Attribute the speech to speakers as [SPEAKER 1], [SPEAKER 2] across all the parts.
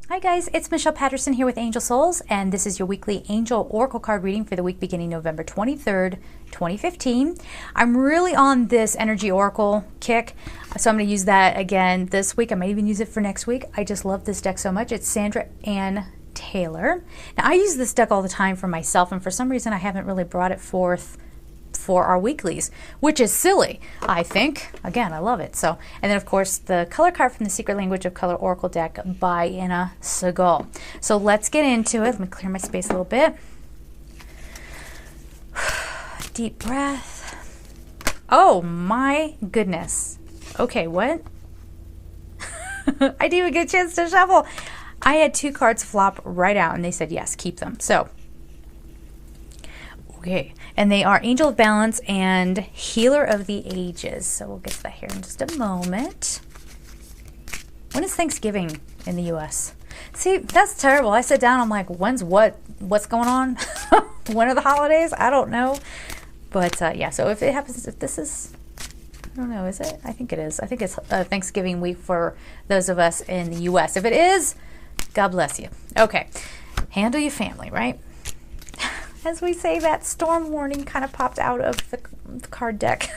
[SPEAKER 1] Hi guys, it's Michelle Patterson here with Angel Souls, and this is your weekly Angel Oracle card reading for the week beginning November 23rd, 2015. I'm really on this Energy Oracle kick, so I'm going to use that again this week. I might even use it for next week. I just love this deck so much. It's Sandra Ann Taylor. Now, I use this deck all the time for myself, and for some reason I haven't really brought it forth for our weeklies, which is silly, I think. Again, I love it. So, and then of course the color card from the Secret Language of Color Oracle deck by Inna Segal. So let's get into it. Let me clear my space a little bit. Deep breath. Oh my goodness. Okay, what? I didn't even get a chance to shuffle. I had two cards flop right out and they said yes, keep them. So okay, and they are Angel of Balance and Healer of the Ages. So we'll get to that here in just a moment. When is Thanksgiving in the U.S.? See, that's terrible. I sit down, I'm like, when's what's going on? When are the holidays? I don't know. But yeah, so if it happens, if this is, I don't know, is it? I think it is. I think it's Thanksgiving week for those of us in the U.S. If it is, God bless you. Okay, handle your family, right? As we say, that storm warning kind of popped out of the card deck.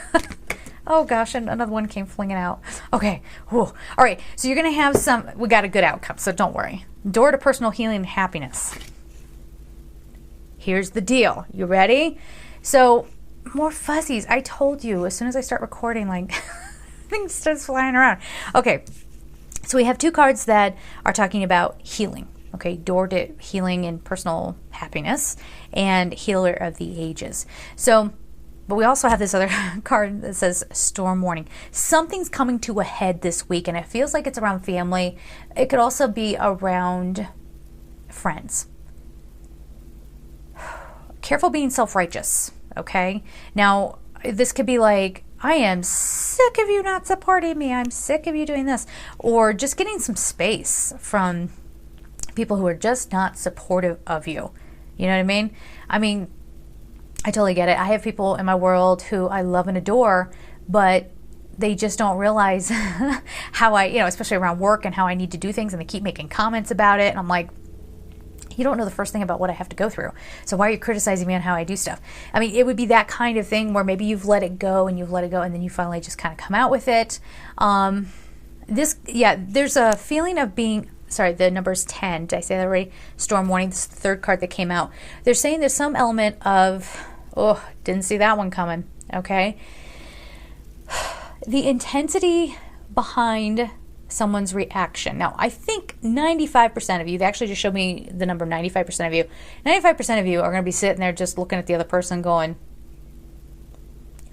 [SPEAKER 1] Oh gosh, and another one came flinging out. Okay, whew. All right, so you're going to have we got a good outcome, so don't worry. Door to personal healing and happiness. Here's the deal. You ready? So, more fuzzies. I told you, as soon as I start recording, like, things start flying around. Okay, so we have two cards that are talking about healing. Okay, door to healing and personal happiness, and Healer of the Ages. So, but we also have this other card that says Storm Warning. Something's coming to a head this week, and it feels like it's around family. It could also be around friends. Careful being self-righteous, okay? Now, this could be like, I am sick of you not supporting me. I'm sick of you doing this. Or just getting some space from people who are just not supportive of you. You know what I mean? I mean, I totally get it. I have people in my world who I love and adore, but they just don't realize how I, especially around work and how I need to do things, and they keep making comments about it. And I'm like, you don't know the first thing about what I have to go through. So why are you criticizing me on how I do stuff? I mean, it would be that kind of thing where maybe you've let it go and then you finally just kind of come out with it. There's a feeling of being, sorry, the number is 10. Did I say that already? Storm Warning. This is the third card that came out. They're saying there's some element of, oh, didn't see that one coming. Okay. The intensity behind someone's reaction. Now, I think 95% of you, they actually just showed me the number 95% of you. 95% of you are going to be sitting there just looking at the other person going,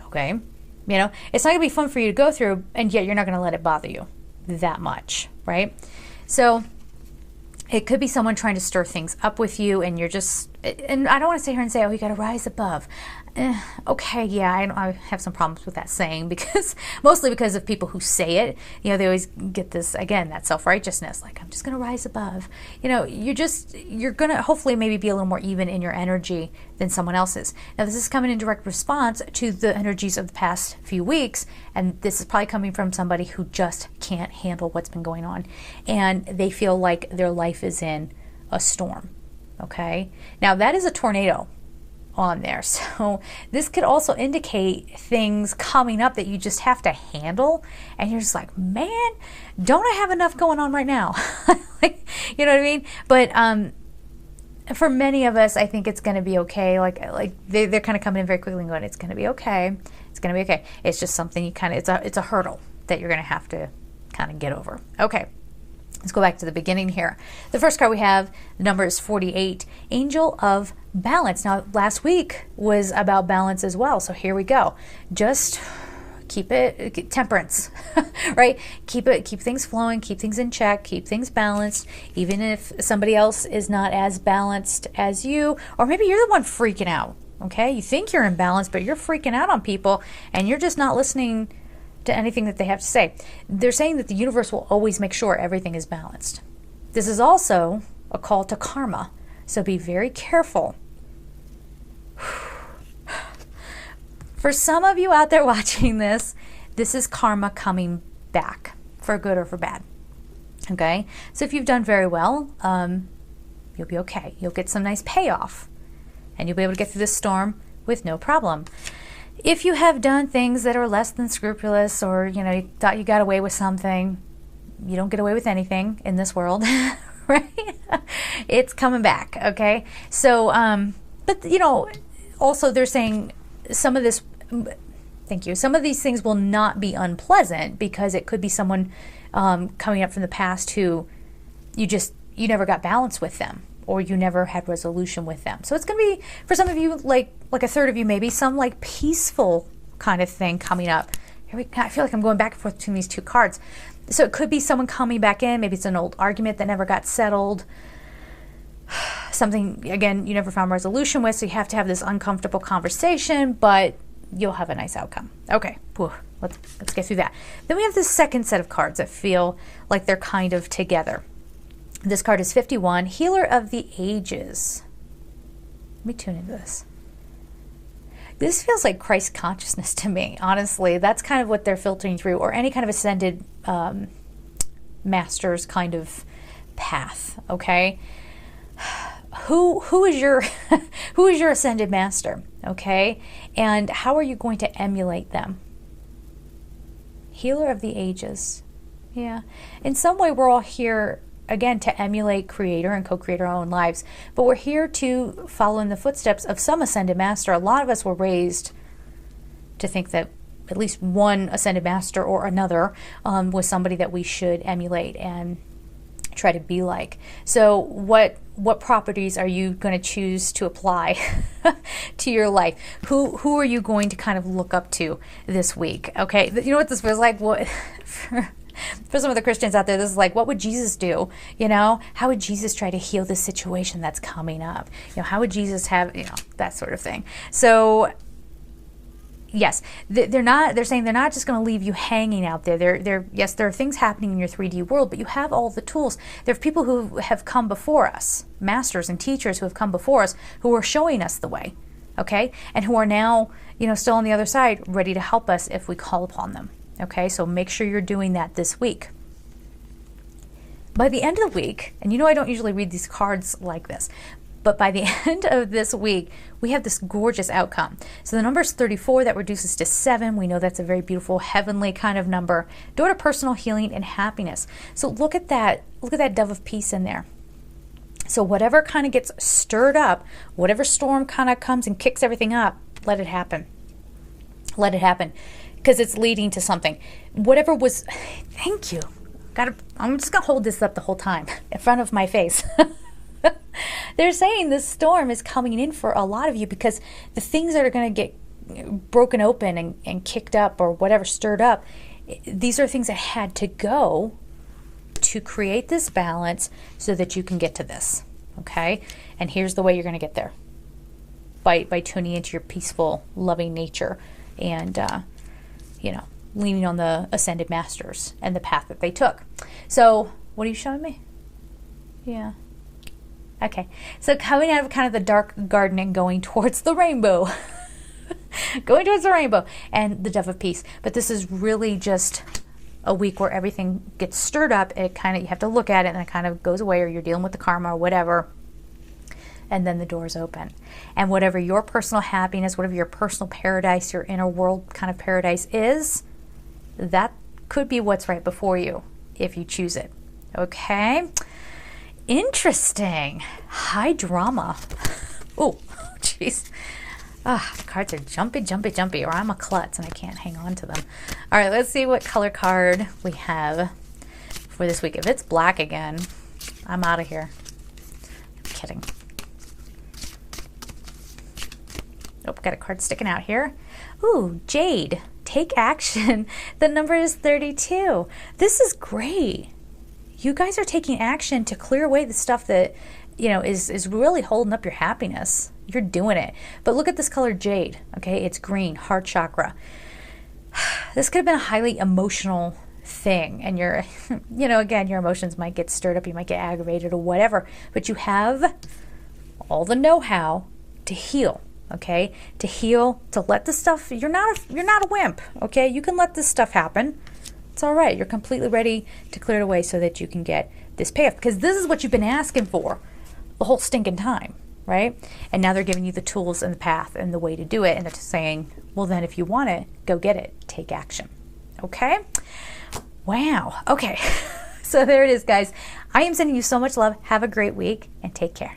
[SPEAKER 1] okay. It's not going to be fun for you to go through, and yet you're not going to let it bother you that much, right? So it could be someone trying to stir things up with you, and you're just, and I don't want to sit here and say, oh, you got to rise above. Okay, yeah, I have some problems with that saying, because mostly because of people who say it. They always get this, again, that self-righteousness, like, I'm just going to rise above. You're going to hopefully maybe be a little more even in your energy than someone else's. Now, this is coming in direct response to the energies of the past few weeks, and this is probably coming from somebody who just can't handle what's been going on, and they feel like their life is in a storm. Okay? Now, that is a tornado on there. So this could also indicate things coming up that you just have to handle, and you're just like, man, don't I have enough going on right now? Like, you know what I mean? But for many of us, I think it's going to be okay. Like they're kind of coming in very quickly and going, it's going to be okay. It's going to be okay. It's just something you kind of, it's a hurdle that you're going to have to kind of get over. Okay. Let's go back to the beginning here. The first card we have, the number is 48, Angel of Balance. Now, last week was about balance as well, so here we go. Just keep it, temperance, right? Keep things flowing, keep things in check, keep things balanced, even if somebody else is not as balanced as you, or maybe you're the one freaking out, okay? You think you're in balance, but you're freaking out on people, and you're just not listening to anything that they have to say. They're saying that the universe will always make sure everything is balanced. This is also a call to karma, so be very careful. For some of you out there watching this, this is karma coming back, for good or for bad. Okay, so if you've done very well, you'll be okay. You'll get some nice payoff, and you'll be able to get through this storm with no problem. If you have done things that are less than scrupulous, or you thought you got away with something, you don't get away with anything in this world, right? It's coming back, okay? So, but also they're saying some of this, thank you, some of these things will not be unpleasant, because it could be someone coming up from the past who you never got balance with them, or you never had resolution with them. So it's going to be, for some of you, like a third of you, maybe some like peaceful kind of thing coming up. I feel like I'm going back and forth between these two cards. So it could be someone coming back in. Maybe it's an old argument that never got settled. Something, again, you never found resolution with, so you have to have this uncomfortable conversation, but you'll have a nice outcome. Okay, let's get through that. Then we have this second set of cards that feel like they're kind of together. This card is 51, Healer of the Ages. Let me tune into this. This feels like Christ consciousness to me, honestly. That's kind of what they're filtering through, or any kind of ascended master's kind of path, okay? Who is your who is your ascended master, okay? And how are you going to emulate them? Healer of the Ages. Yeah. In some way, we're all here, again, to emulate Creator and co-create our own lives. But we're here to follow in the footsteps of some ascended master. A lot of us were raised to think that at least one ascended master or another was somebody that we should emulate and try to be like. So what properties are you going to choose to apply to your life? Who are you going to kind of look up to this week? Okay, you know what this feels like? What for some of the Christians out there, this is like, what would Jesus do? How would Jesus try to heal this situation that's coming up? How would Jesus have, that sort of thing. So yes, they're saying they're not just going to leave you hanging out there. Yes, there are things happening in your 3D world, but you have all the tools. There are people who have come before us, masters and teachers who have come before us, who are showing us the way, okay? And who are now, still on the other side, ready to help us if we call upon them. Okay, so make sure you're doing that this week. By the end of the week, and I don't usually read these cards like this, but by the end of this week, we have this gorgeous outcome. So the number is 34, that reduces to 7. We know that's a very beautiful, heavenly kind of number. Door to personal healing and happiness. So look at that dove of peace in there. So whatever kind of gets stirred up, whatever storm kind of comes and kicks everything up, let it happen. Let it happen. Because it's leading to something. Whatever was, thank you. I'm just going to hold this up the whole time in front of my face. They're saying this storm is coming in for a lot of you, because the things that are going to get broken open and kicked up, or whatever, stirred up, these are things that had to go to create this balance so that you can get to this. Okay? And here's the way you're going to get there. By tuning into your peaceful, loving nature, and leaning on the ascended masters and the path that they took. So, what are you showing me? Yeah. Okay. So, coming out of kind of the dark garden and going towards the rainbow. Going towards the rainbow and the dove of peace. But this is really just a week where everything gets stirred up. You have to look at it, and it kind of goes away, or you're dealing with the karma or whatever. And then the doors open. And whatever your personal happiness, whatever your personal paradise, your inner world kind of paradise is, that could be what's right before you if you choose it. Okay? Interesting. High drama. Oh, jeez. The cards are jumpy, or I'm a klutz and I can't hang on to them. All right, let's see what color card we have for this week. If it's black again, I'm out of here. I'm kidding. Oh, got a card sticking out here. Ooh, Jade, take action. The number is 32. This is great. You guys are taking action to clear away the stuff that, is really holding up your happiness. You're doing it. But look at this color, Jade. Okay, it's green, heart chakra. This could have been a highly emotional thing, and again, your emotions might get stirred up. You might get aggravated or whatever. But you have all the know-how to heal. Okay, to heal, to let the stuff, you're not a wimp, okay? You can let this stuff happen. It's all right. You're completely ready to clear it away so that you can get this payoff, because this is what you've been asking for the whole stinking time, right? And now they're giving you the tools and the path and the way to do it, and they're just saying, well, then if you want it, go get it. Take action. Okay? Wow. Okay. So there it is, guys. I am sending you so much love. Have a great week and take care.